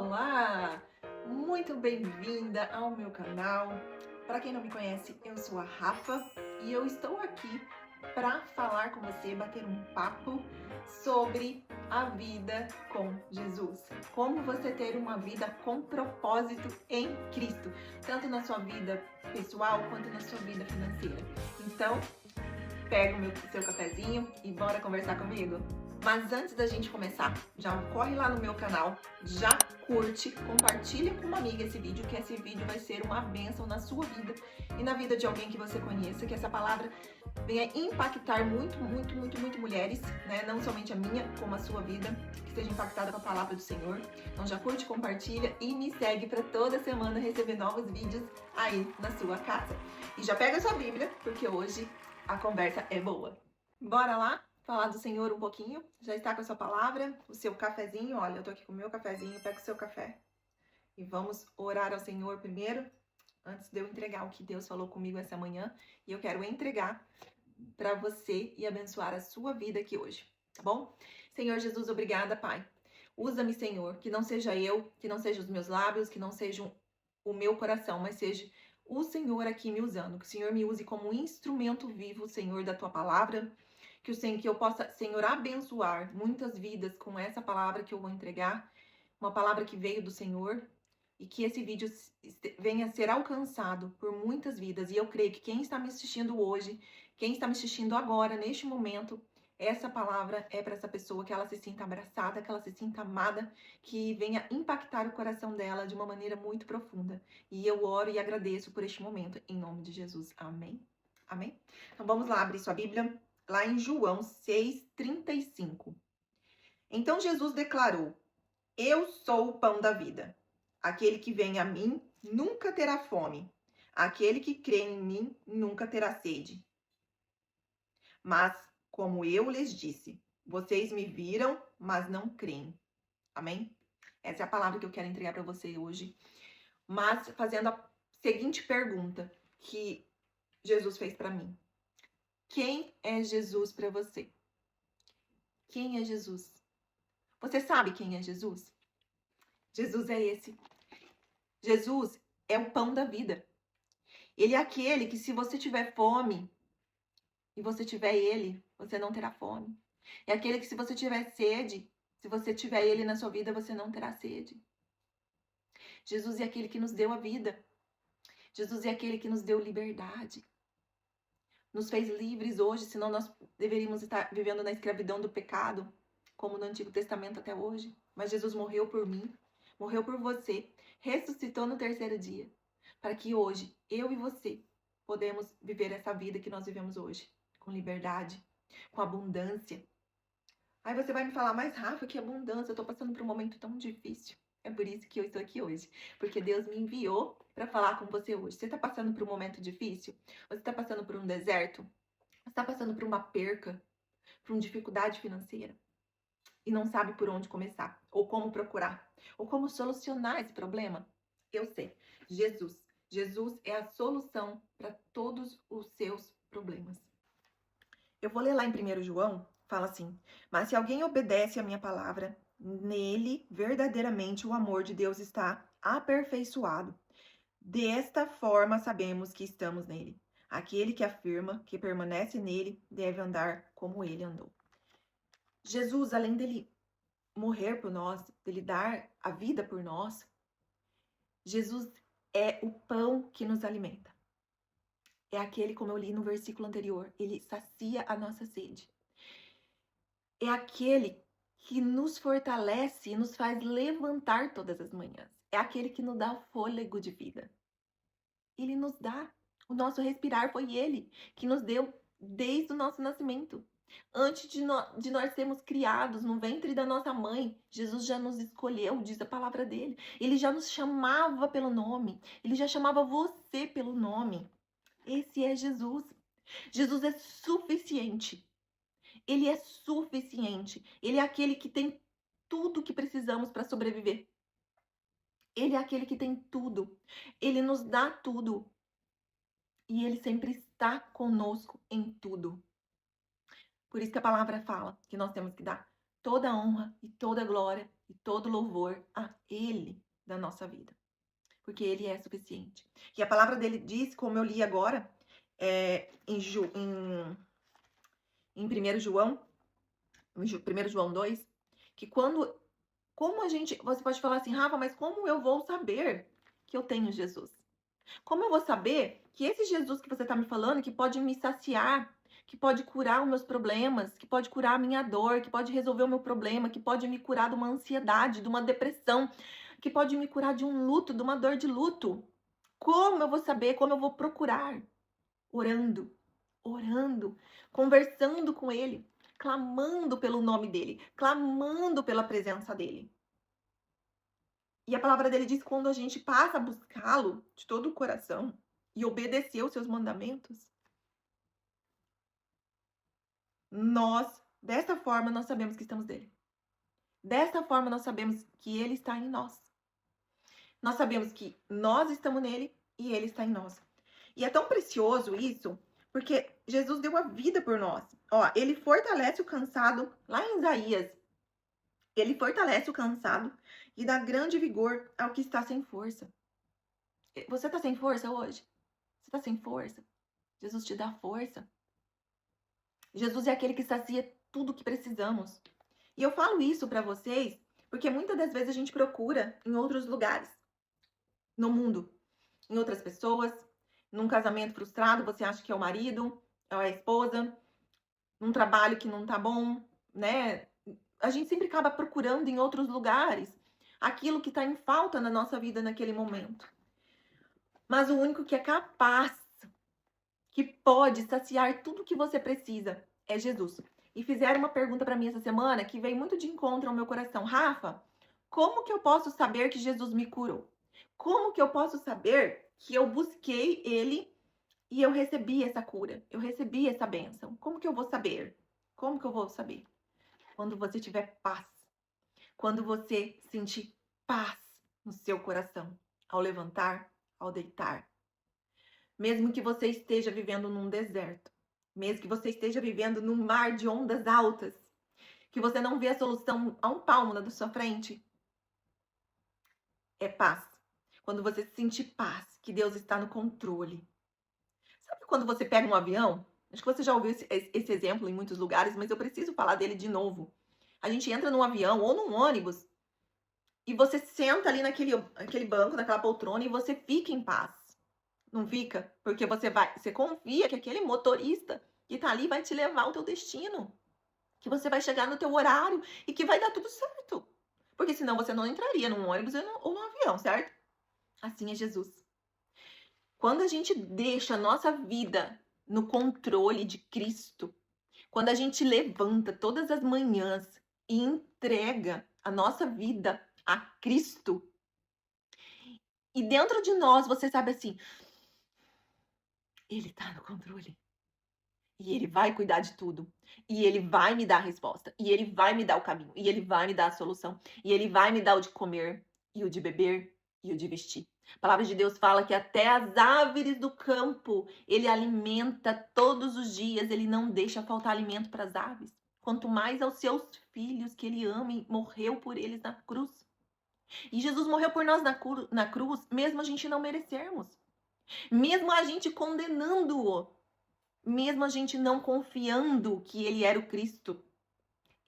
Olá! Muito bem-vinda ao meu canal. Para quem não me conhece, eu sou a Rafa e eu estou aqui para falar com você, bater um papo sobre a vida com Jesus. Como você ter uma vida com propósito em Cristo, tanto na sua vida pessoal quanto na sua vida financeira. Então, pega o seu cafezinho e bora conversar comigo? Mas antes da gente começar, já corre lá no meu canal, já curte, compartilha com uma amiga esse vídeo, que esse vídeo vai ser uma bênção na sua vida e na vida de alguém que você conheça, que essa palavra venha impactar muito mulheres, né? Não somente a minha, como a sua vida, que seja impactada com a palavra do Senhor. Então já curte, compartilha e me segue para toda semana receber novos vídeos aí na sua casa. E já pega a sua Bíblia, porque hoje a conversa é boa. Bora lá falar do Senhor um pouquinho? Já está com a sua palavra, o seu cafezinho? Olha, eu tô aqui com o meu cafezinho, pega o seu café. E vamos orar ao Senhor primeiro, antes de eu entregar o que Deus falou comigo essa manhã. E eu quero entregar para você e abençoar a sua vida aqui hoje, tá bom? Senhor Jesus, obrigada, Pai. Usa-me, Senhor, que não seja eu, que não sejam os meus lábios, que não sejam o meu coração, mas seja o Senhor aqui me usando, que o Senhor me use como um instrumento vivo, Senhor, da tua palavra, que eu possa, Senhor, abençoar muitas vidas com essa palavra que eu vou entregar, uma palavra que veio do Senhor, e que esse vídeo venha a ser alcançado por muitas vidas. E eu creio que quem está me assistindo hoje, quem está me assistindo agora, neste momento, essa palavra é para essa pessoa, que ela se sinta abraçada, que ela se sinta amada, que venha impactar o coração dela de uma maneira muito profunda. E eu oro e agradeço por este momento, em nome de Jesus. Amém? Amém? Então vamos lá abrir sua Bíblia, lá em João 6,35. Então Jesus declarou: Eu sou o pão da vida. Aquele que vem a mim nunca terá fome. Aquele que crê em mim nunca terá sede. Mas, como eu lhes disse, vocês me viram, mas não creem. Amém? Essa é a palavra que eu quero entregar para você hoje. Mas fazendo a seguinte pergunta que Jesus fez para mim: quem é Jesus para você? Quem é Jesus? Você sabe quem é Jesus? Jesus é esse. Jesus é o pão da vida. Ele é aquele que, se você tiver fome e você tiver ele, você não terá fome. É aquele que, se você tiver sede, se você tiver ele na sua vida, você não terá sede. Jesus é aquele que nos deu a vida. Jesus é aquele que nos deu liberdade. Nos fez livres hoje, senão nós deveríamos estar vivendo na escravidão do pecado, como no Antigo Testamento até hoje. Mas Jesus morreu por mim, morreu por você, ressuscitou no terceiro dia, para que hoje, eu e você, podemos viver essa vida que nós vivemos hoje, com liberdade, com abundância. Aí você vai me falar: mas Rafa, que abundância, eu tô passando por um momento tão difícil. É por isso que eu estou aqui hoje, porque Deus me enviou para falar com você hoje. Você está passando por um momento difícil? Você está passando por um deserto? Você está passando por uma perca, por uma dificuldade financeira e não sabe por onde começar, ou como procurar, ou como solucionar esse problema? Eu sei, Jesus. Jesus é a solução para todos os seus problemas. Eu vou ler lá em 1 João, fala assim: mas se alguém obedece a minha palavra, nele verdadeiramente o amor de Deus está aperfeiçoado. Desta forma sabemos que estamos nele. Aquele que afirma que permanece nele deve andar como ele andou. Jesus, além dele morrer por nós, dele dar a vida por nós, Jesus é o pão que nos alimenta. É aquele, como eu li no versículo anterior, ele sacia a nossa sede. É aquele que nos fortalece e nos faz levantar todas as manhãs. É aquele que nos dá o fôlego de vida. Ele nos dá. O nosso respirar foi ele que nos deu desde o nosso nascimento. Antes de nós sermos criados no ventre da nossa mãe, Jesus já nos escolheu, diz a palavra dele. Ele já nos chamava pelo nome. Ele já chamava você pelo nome. Esse é Jesus. Jesus é suficiente. Ele é suficiente. Ele é aquele que tem tudo que precisamos para sobreviver. Ele é aquele que tem tudo. Ele nos dá tudo. E ele sempre está conosco em tudo. Por isso que a palavra fala que nós temos que dar toda a honra e toda a glória e todo louvor a Ele da nossa vida, porque Ele é suficiente. E a palavra dele diz, como eu li agora, em 1 João, 1 João 2, que como a gente, você pode falar assim, Rafa, mas como eu vou saber que eu tenho Jesus? Como eu vou saber que esse Jesus que você está me falando, que pode me saciar, que pode curar os meus problemas, que pode curar a minha dor, que pode resolver o meu problema, que pode me curar de uma ansiedade, de uma depressão, que pode me curar de um luto, de uma dor de luto? Como eu vou saber? Como eu vou procurar? Orando, orando, conversando com Ele, clamando pelo nome dEle, clamando pela presença dEle. E a palavra dele diz que quando a gente passa a buscá-lo de todo o coração e obedecer os seus mandamentos, dessa forma, nós sabemos que estamos dele. Dessa forma, nós sabemos que ele está em nós. Nós sabemos que nós estamos nele e ele está em nós. E é tão precioso isso, porque Jesus deu a vida por nós. Ó, ele fortalece o cansado, lá em Isaías, ele fortalece o cansado e dá grande vigor ao que está sem força. Você está sem força hoje? Você está sem força? Jesus te dá força. Jesus é aquele que sacia tudo o que precisamos. E eu falo isso para vocês porque muitas das vezes a gente procura em outros lugares, no mundo, em outras pessoas, num casamento frustrado, você acha que é o marido, é a esposa, num trabalho que não tá bom, né? A gente sempre acaba procurando em outros lugares aquilo que tá em falta na nossa vida naquele momento. Mas o único que é capaz, que pode saciar tudo que você precisa, é Jesus. E fizeram uma pergunta para mim essa semana que veio muito de encontro ao meu coração. Rafa, como que eu posso saber que Jesus me curou? Como que eu posso saber que eu busquei Ele e eu recebi essa cura? Eu recebi essa bênção. Como que eu vou saber? Como que eu vou saber? Quando você tiver paz. Quando você sentir paz no seu coração. Ao levantar, ao deitar. Mesmo que você esteja vivendo num deserto, mesmo que você esteja vivendo num mar de ondas altas, que você não vê a solução a um palmo da sua frente, é paz. Quando você sentir paz, que Deus está no controle. Sabe quando você pega um avião? Acho que você já ouviu esse exemplo em muitos lugares, mas eu preciso falar dele de novo. A gente entra num avião ou num ônibus e você senta ali naquele banco, naquela poltrona e você fica em paz. Não fica? Porque você confia que aquele motorista que tá ali vai te levar ao teu destino. Que você vai chegar no teu horário e que vai dar tudo certo. Porque senão você não entraria num ônibus ou num avião, certo? Assim é Jesus. Quando a gente deixa a nossa vida no controle de Cristo, quando a gente levanta todas as manhãs e entrega a nossa vida a Cristo, e dentro de nós você sabe assim, Ele tá no controle. E Ele vai cuidar de tudo. E Ele vai me dar a resposta. E Ele vai me dar o caminho. E Ele vai me dar a solução. E Ele vai me dar o de comer, e o de beber, e o de vestir. A palavra de Deus fala que até as aves do campo Ele alimenta todos os dias. Ele não deixa faltar alimento para as aves. Quanto mais aos seus filhos que Ele ama e morreu por eles na cruz. E Jesus morreu por nós na cruz, mesmo a gente não merecermos. Mesmo a gente condenando-o. Mesmo a gente não confiando que ele era o Cristo,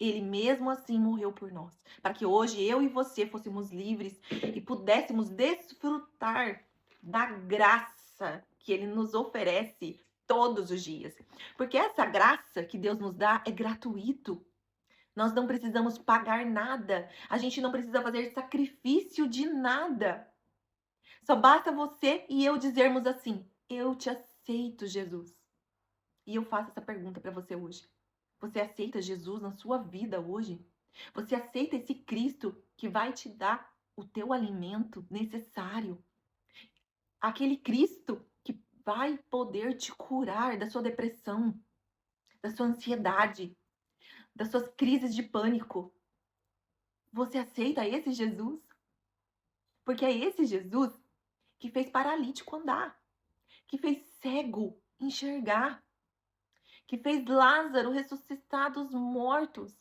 ele mesmo assim morreu por nós, para que hoje eu e você fôssemos livres e pudéssemos desfrutar da graça que ele nos oferece todos os dias. Porque essa graça que Deus nos dá é gratuito. Nós não precisamos pagar nada, a gente não precisa fazer sacrifício de nada. Só basta você e eu dizermos assim: eu te aceito, Jesus. E eu faço essa pergunta para você hoje. Você aceita Jesus na sua vida hoje? Você aceita esse Cristo que vai te dar o teu alimento necessário? Aquele Cristo que vai poder te curar da sua depressão, da sua ansiedade, das suas crises de pânico. Você aceita esse Jesus? Porque é esse Jesus que fez paralítico andar, que fez cego enxergar, que fez Lázaro ressuscitar dos mortos,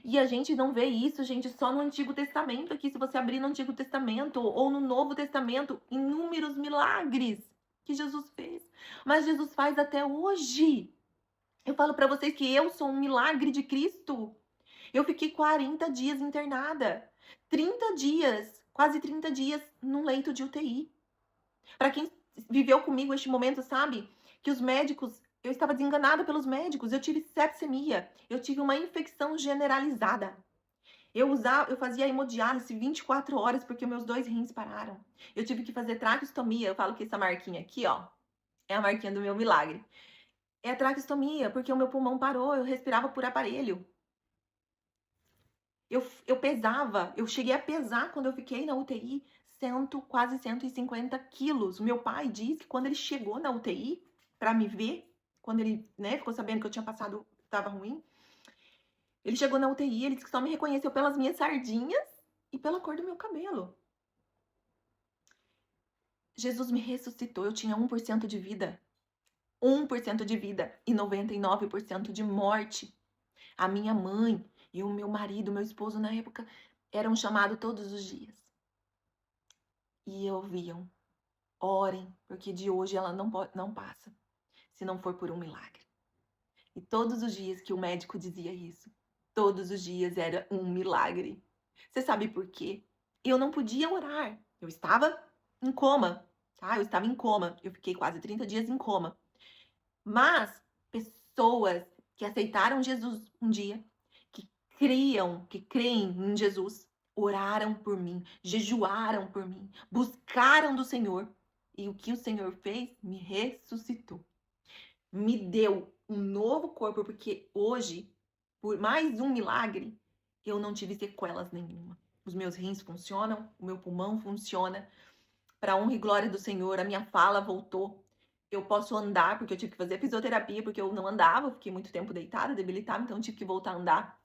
E a gente não vê isso, gente, só no Antigo Testamento aqui. Se você abrir no Antigo Testamento ou no Novo Testamento, inúmeros milagres que Jesus fez. Mas Jesus faz até hoje. Eu falo pra vocês que eu sou um milagre de Cristo. Eu fiquei 40 dias internada. 30 dias, quase 30 dias num leito de UTI. Para quem viveu comigo este momento, sabe que os médicos, eu estava desenganada pelos médicos, eu tive sepsemia, eu tive uma infecção generalizada. Eu fazia hemodiálise 24 horas porque meus 2 rins pararam. Eu tive que fazer traqueostomia, eu falo que essa marquinha aqui, ó, é a marquinha do meu milagre. É a traqueostomia, porque o meu pulmão parou, eu respirava por aparelho. Eu pesava, eu cheguei a pesar quando eu fiquei na UTI quase 150 quilos. Meu pai diz que quando ele chegou na UTI para me ver, quando ele, né, ficou sabendo que eu tinha passado, estava ruim, ele chegou na UTI, ele disse que só me reconheceu pelas minhas sardinhas e pela cor do meu cabelo. Jesus me ressuscitou, eu tinha 1% de vida. 1% de vida e 99% de morte. A minha mãe e o meu marido, meu esposo na época, eram chamados todos os dias. E ouviam, orem, porque de hoje ela não passa, se não for por um milagre. E todos os dias que o médico dizia isso, todos os dias era um milagre. Você sabe por quê? Eu não podia orar. Eu estava em coma, tá? Eu estava em coma. Eu fiquei quase 30 dias em coma. Mas pessoas que aceitaram Jesus um dia, que creem em Jesus, oraram por mim, jejuaram por mim, buscaram do Senhor. E o que o Senhor fez? Me ressuscitou. Me deu um novo corpo, porque hoje, por mais um milagre, eu não tive sequelas nenhuma. Os meus rins funcionam, o meu pulmão funciona. Para honra e glória do Senhor, a minha fala voltou. Eu posso andar, porque eu tive que fazer fisioterapia, porque eu não andava, eu fiquei muito tempo deitada, debilitada, então eu tive que voltar a andar.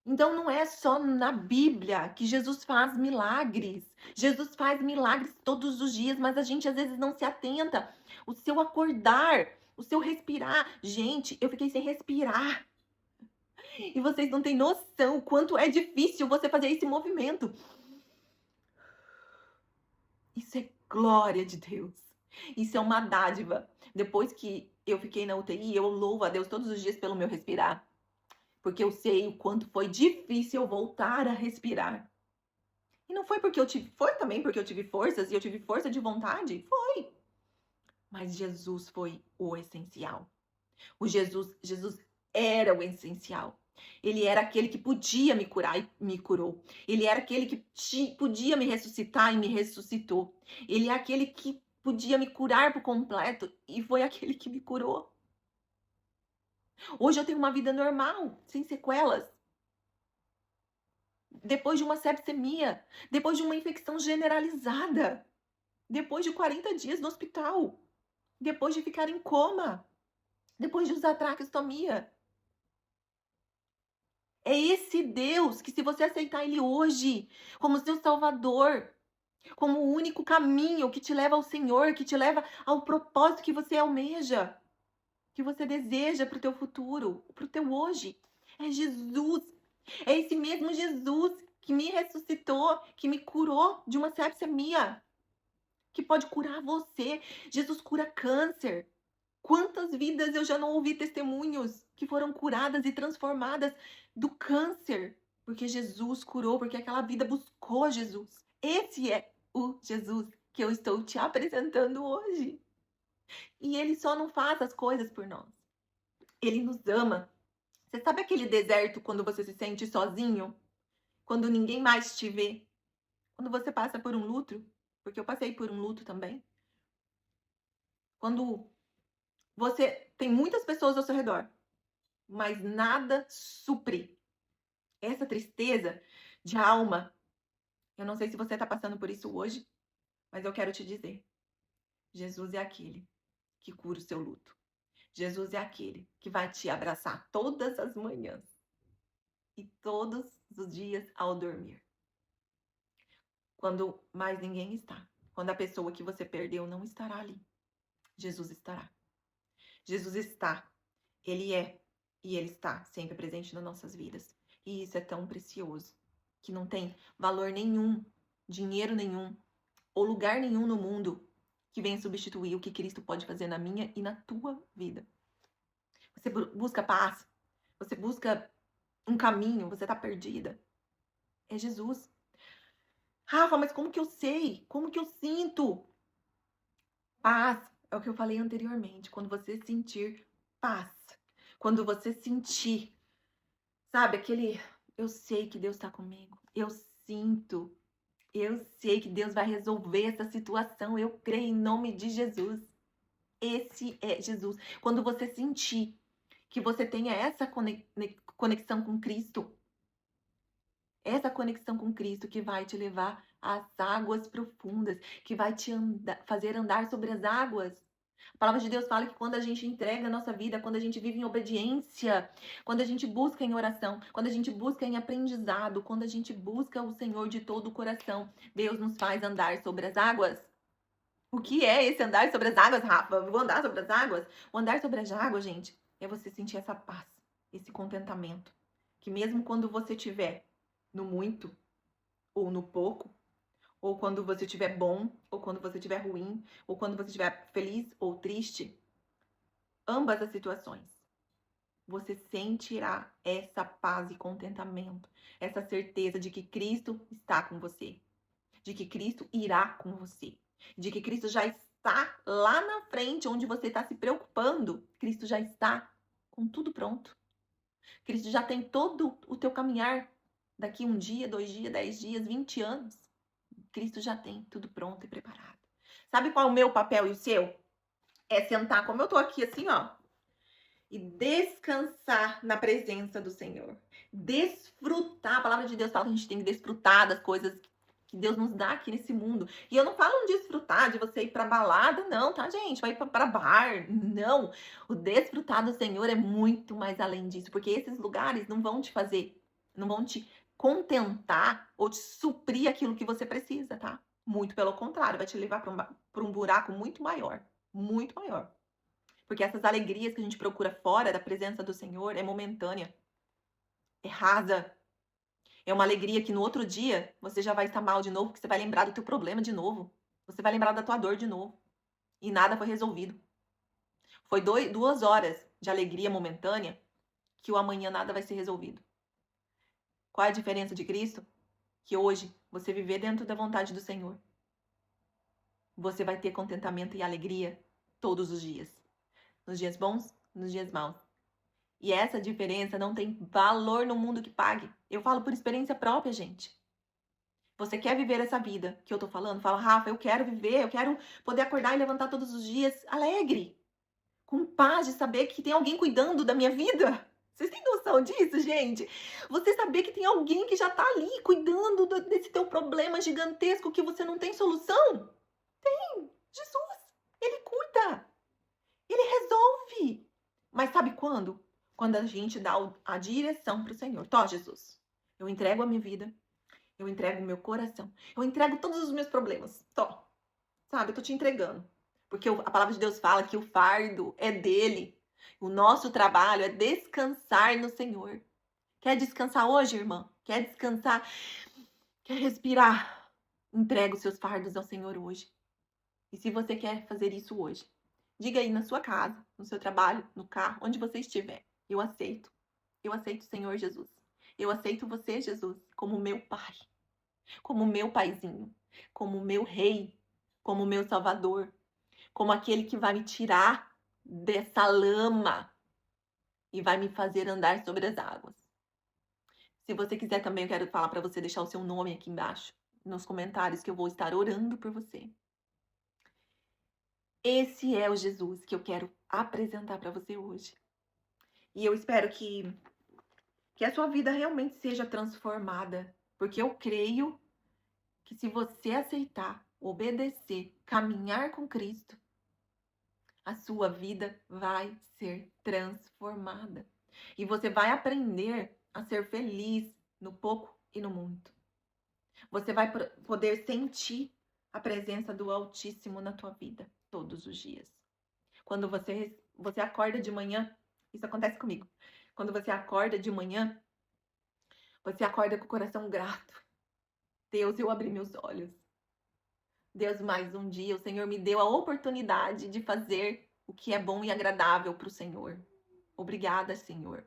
Então não é só na Bíblia que Jesus faz milagres. Jesus faz milagres todos os dias, mas a gente às vezes não se atenta. O seu acordar, o seu respirar. Gente, eu fiquei sem respirar. E vocês não têm noção o quanto é difícil você fazer esse movimento. Isso é glória de Deus. Isso é uma dádiva. Depois que eu fiquei na UTI, eu louvo a Deus todos os dias pelo meu respirar. Porque eu sei o quanto foi difícil eu voltar a respirar. E não foi porque eu tive, foi também porque eu tive forças e eu tive força de vontade, foi. Mas Jesus foi o essencial. Jesus era o essencial. Ele era aquele que podia me curar e me curou. Ele era aquele que podia me ressuscitar e me ressuscitou. Ele é aquele que podia me curar por completo e foi aquele que me curou. Hoje eu tenho uma vida normal, sem sequelas. Depois de uma sepsemia, depois de uma infecção generalizada, depois de 40 dias no hospital, depois de ficar em coma, depois de usar traqueostomia. É esse Deus que, se você aceitar Ele hoje como seu Salvador, como o único caminho que te leva ao Senhor, que te leva ao propósito que você almeja, que você deseja para o teu futuro, para o teu hoje, é Jesus. É esse mesmo Jesus que me ressuscitou, que me curou de uma sepsemia, que pode curar você. Jesus cura câncer. Quantas vidas eu já não ouvi testemunhos que foram curadas e transformadas do câncer, porque Jesus curou, porque aquela vida buscou Jesus. Esse é o Jesus que eu estou te apresentando hoje. E ele só não faz as coisas por nós. Ele nos ama. Você sabe aquele deserto quando você se sente sozinho? Quando ninguém mais te vê? Quando você passa por um luto? Porque eu passei por um luto também. Quando você tem muitas pessoas ao seu redor, mas nada supre essa tristeza de alma. Eu não sei se você está passando por isso hoje, mas eu quero te dizer: Jesus é aquele que cura o seu luto. Jesus é aquele que vai te abraçar todas as manhãs e todos os dias ao dormir. Quando mais ninguém está, quando a pessoa que você perdeu não estará ali, Jesus estará. Jesus está, Ele é E Ele está sempre presente nas nossas vidas. E isso é tão precioso, que não tem valor nenhum, dinheiro nenhum, ou lugar nenhum no mundo que venha substituir o que Cristo pode fazer na minha e na tua vida. Você busca paz, você busca um caminho, você está perdida. É Jesus. Rafa, mas como que eu sei? Como que eu sinto? Paz é o que eu falei anteriormente. Quando você sentir paz, quando você sentir, sabe, aquele, eu sei que Deus está comigo, eu sinto, eu sei que Deus vai resolver essa situação, eu creio em nome de Jesus. Esse é Jesus. Quando você sentir que você tenha essa conexão com Cristo, essa conexão com Cristo que vai te levar às águas profundas, que vai te fazer andar sobre as águas. A palavra de Deus fala que quando a gente entrega a nossa vida, quando a gente vive em obediência, quando a gente busca em oração, quando a gente busca em aprendizado, quando a gente busca o Senhor de todo o coração, Deus nos faz andar sobre as águas. O que é esse andar sobre as águas, Rafa? Vou andar sobre as águas? O andar sobre as águas, gente, é você sentir essa paz, esse contentamento. Que mesmo quando você estiver no muito ou no pouco, ou quando você estiver bom, ou quando você estiver ruim, ou quando você estiver feliz ou triste, ambas as situações, você sentirá essa paz e contentamento, essa certeza de que Cristo está com você, de que Cristo irá com você, de que Cristo já está lá na frente, onde você está se preocupando. Cristo já está com tudo pronto. Cristo já tem todo o teu caminhar daqui 1 dia, 2 dias, 10 dias, 20 anos. Cristo já tem tudo pronto e preparado. Sabe qual é o meu papel e o seu? É sentar como eu tô aqui assim, ó, e descansar na presença do Senhor. Desfrutar. A palavra de Deus fala que a gente tem que desfrutar das coisas que Deus nos dá aqui nesse mundo. E eu não falo em desfrutar de você ir pra balada, não, tá, gente? Vai pra bar. Não. O desfrutar do Senhor é muito mais além disso, porque esses lugares não vão te fazer, não vão te contentar ou te suprir aquilo que você precisa, tá? Muito pelo contrário, vai te levar pra um buraco muito maior. Muito maior. Porque essas alegrias que a gente procura fora da presença do Senhor é momentânea, é rasa. É uma alegria que no outro dia você já vai estar mal de novo, porque você vai lembrar do teu problema de novo. Você vai lembrar da tua dor de novo. E nada foi resolvido. Foi 2 horas de alegria momentânea que o amanhã nada vai ser resolvido. Qual é a diferença de Cristo? Que hoje você viver dentro da vontade do Senhor, você vai ter contentamento e alegria todos os dias. Nos dias bons, nos dias maus. E essa diferença não tem valor no mundo que pague. Eu falo por experiência própria, gente. Você quer viver essa vida que eu tô falando? Fala, Rafa, eu quero viver, eu quero poder acordar e levantar todos os dias alegre, com paz de saber que tem alguém cuidando da minha vida. Vocês têm noção disso, gente? Você saber que tem alguém que já tá ali cuidando desse teu problema gigantesco que você não tem solução? Tem! Jesus! Ele cuida! Ele resolve! Mas sabe quando? Quando a gente dá a direção para o Senhor. Tó, Jesus, eu entrego a minha vida, eu entrego o meu coração, eu entrego todos os meus problemas. Tó, sabe, eu tô te entregando. Porque a palavra de Deus fala que o fardo é dele. O nosso trabalho é descansar no Senhor. Quer descansar hoje, irmã? Quer descansar? Quer respirar? Entrega os seus fardos ao Senhor hoje. E se você quer fazer isso hoje, diga aí na sua casa, no seu trabalho, no carro, onde você estiver. Eu aceito. Eu aceito o Senhor Jesus. Eu aceito você, Jesus, como meu Pai, como meu paizinho, como meu rei, como meu salvador, como aquele que vai me tirar dessa lama e vai me fazer andar sobre as águas. Se você quiser também, eu quero falar para você deixar o seu nome aqui embaixo, nos comentários, que eu vou estar orando por você. Esse é o Jesus que eu quero apresentar para você hoje. E eu espero que a sua vida realmente seja transformada, porque eu creio que se você aceitar, obedecer, caminhar com Cristo, a sua vida vai ser transformada. E você vai aprender a ser feliz no pouco e no muito. Você vai poder sentir a presença do Altíssimo na tua vida todos os dias. Quando você acorda de manhã, isso acontece comigo. Quando você acorda de manhã, você acorda com o coração grato. Deus, eu abri meus olhos. Deus, mais um dia, o Senhor me deu a oportunidade de fazer o que é bom e agradável para o Senhor. Obrigada, Senhor.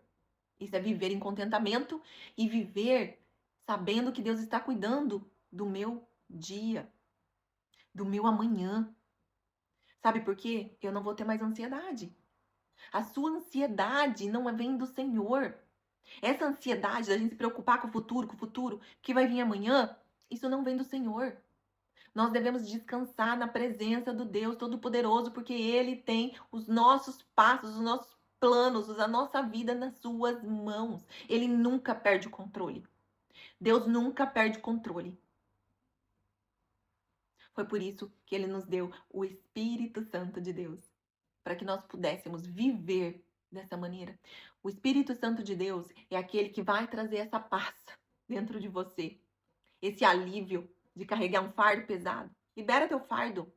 Isso é viver em contentamento e viver sabendo que Deus está cuidando do meu dia, do meu amanhã. Sabe por quê? Eu não vou ter mais ansiedade. A sua ansiedade não vem do Senhor. Essa ansiedade da gente se preocupar com o futuro, que vai vir amanhã, isso não vem do Senhor. Nós devemos descansar na presença do Deus Todo-Poderoso, porque Ele tem os nossos passos, os nossos planos, a nossa vida nas suas mãos. Ele nunca perde o controle. Deus nunca perde o controle. Foi por isso que Ele nos deu o Espírito Santo de Deus, para que nós pudéssemos viver dessa maneira. O Espírito Santo de Deus é aquele que vai trazer essa paz dentro de você, esse alívio de carregar um fardo pesado. Libera teu fardo.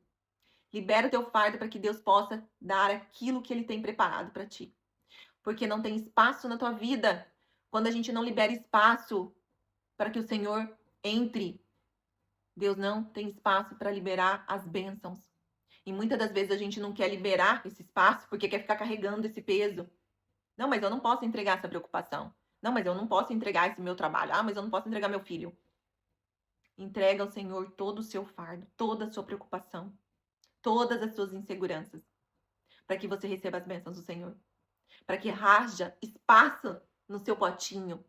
Libera teu fardo para que Deus possa dar aquilo que Ele tem preparado para ti. Porque não tem espaço na tua vida quando a gente não libera espaço para que o Senhor entre. Deus não tem espaço para liberar as bênçãos. E muitas das vezes a gente não quer liberar esse espaço porque quer ficar carregando esse peso. Não, mas eu não posso entregar essa preocupação. Não, mas eu não posso entregar esse meu trabalho. Ah, mas eu não posso entregar meu filho. Entrega ao Senhor todo o seu fardo, toda a sua preocupação, todas as suas inseguranças, para que você receba as bênçãos do Senhor. Para que haja espaço no seu potinho.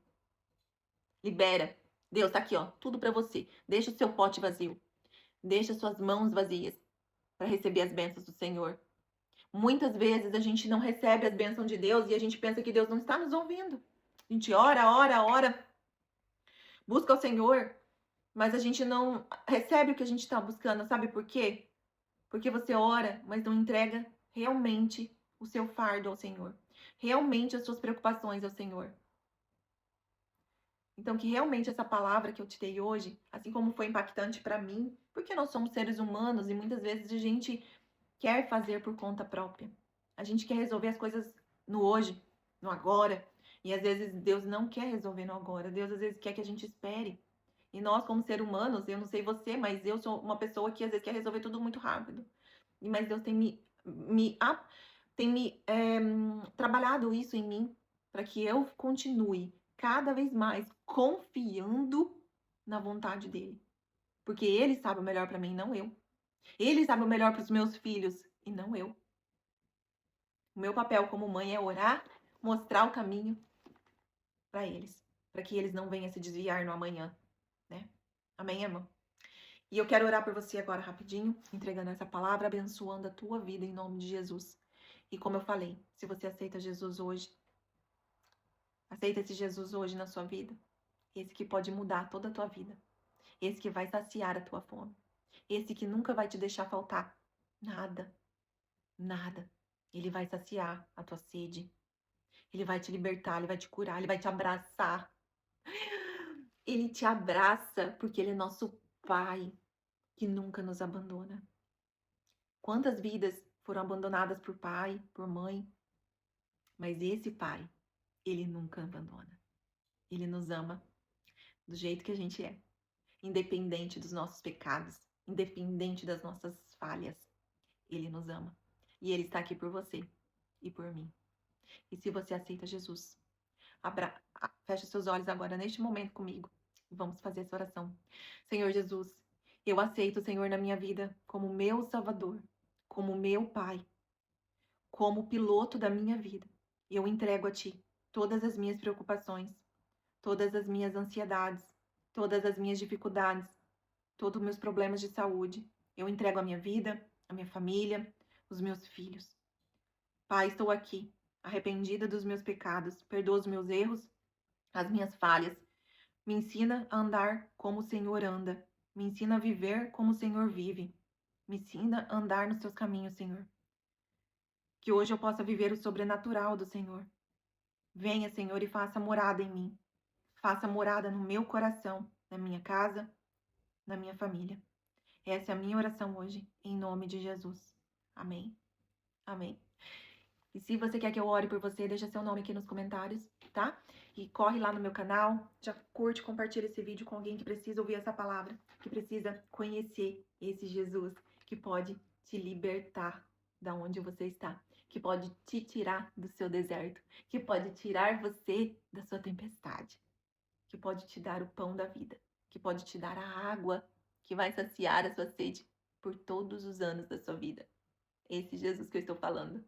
Libera. Deus, tá aqui, ó, tudo para você. Deixa o seu pote vazio. Deixa suas mãos vazias para receber as bênçãos do Senhor. Muitas vezes a gente não recebe as bênçãos de Deus e a gente pensa que Deus não está nos ouvindo. A gente ora, busca o Senhor, mas a gente não recebe o que a gente está buscando. Sabe por quê? Porque você ora, mas não entrega realmente o seu fardo ao Senhor. Realmente as suas preocupações ao Senhor. Então, que realmente essa palavra que eu te dei hoje, assim como foi impactante para mim, porque nós somos seres humanos e muitas vezes a gente quer fazer por conta própria. A gente quer resolver as coisas no hoje, no agora. E às vezes Deus não quer resolver no agora. Deus às vezes quer que a gente espere. E nós, como seres humanos, eu não sei você, mas eu sou uma pessoa que às vezes quer resolver tudo muito rápido. Mas Deus tem trabalhado isso em mim para que eu continue cada vez mais confiando na vontade dele. Porque ele sabe o melhor para mim, não eu. Ele sabe o melhor para os meus filhos e não eu. O meu papel como mãe é orar, mostrar o caminho para eles, para que eles não venham se desviar no amanhã, né? Amém, irmão? E eu quero orar por você agora rapidinho, entregando essa palavra, abençoando a tua vida em nome de Jesus. E como eu falei, se você aceita Jesus hoje, aceita esse Jesus hoje na sua vida, esse que pode mudar toda a tua vida, esse que vai saciar a tua fome, esse que nunca vai te deixar faltar nada, nada. Ele vai saciar a tua sede, ele vai te libertar, ele vai te curar, ele vai te abraçar. Ele te abraça porque ele é nosso Pai que nunca nos abandona. Quantas vidas foram abandonadas por pai, por mãe, mas esse Pai, ele nunca abandona. Ele nos ama do jeito que a gente é, independente dos nossos pecados, independente das nossas falhas. Ele nos ama e ele está aqui por você e por mim. E se você aceita Jesus, feche seus olhos agora neste momento comigo e vamos fazer essa oração. Senhor Jesus, eu aceito o Senhor na minha vida como meu Salvador, como meu Pai, como piloto da minha vida. Eu entrego a Ti todas as minhas preocupações, todas as minhas ansiedades, todas as minhas dificuldades, todos os meus problemas de saúde. Eu entrego a minha vida, a minha família, os meus filhos. Pai, estou aqui, arrependida dos meus pecados, perdoa os meus erros, as minhas falhas. Me ensina a andar como o Senhor anda. Me ensina a viver como o Senhor vive. Me ensina a andar nos teus caminhos, Senhor. Que hoje eu possa viver o sobrenatural do Senhor. Venha, Senhor, e faça morada em mim. Faça morada no meu coração, na minha casa, na minha família. Essa é a minha oração hoje, em nome de Jesus. Amém. Amém. E se você quer que eu ore por você, deixa seu nome aqui nos comentários, tá? E corre lá no meu canal, já curte, compartilha esse vídeo com alguém que precisa ouvir essa palavra, que precisa conhecer esse Jesus que pode te libertar da onde você está, que pode te tirar do seu deserto, que pode tirar você da sua tempestade, que pode te dar o pão da vida, que pode te dar a água que vai saciar a sua sede por todos os anos da sua vida. Esse Jesus que eu estou falando.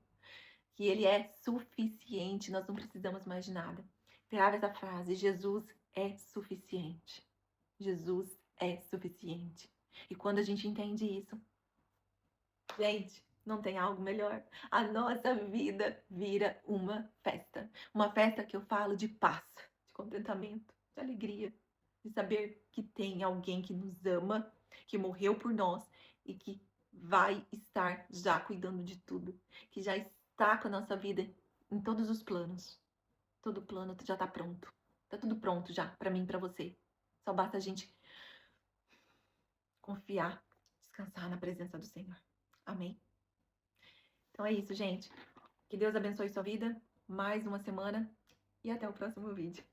Que ele é suficiente, nós não precisamos mais de nada. Grave essa frase: Jesus é suficiente. Jesus é suficiente. E quando a gente entende isso, gente, não tem algo melhor. A nossa vida vira uma festa. Uma festa que eu falo de paz, de contentamento, de alegria, de saber que tem alguém que nos ama, que morreu por nós e que vai estar já cuidando de tudo, que já está com a nossa vida em todos os planos. Todo plano já está pronto. Tá tudo pronto já para mim e para você. Só basta a gente confiar, descansar na presença do Senhor. Amém. Então é isso, gente. Que Deus abençoe sua vida. Mais uma semana e até o próximo vídeo.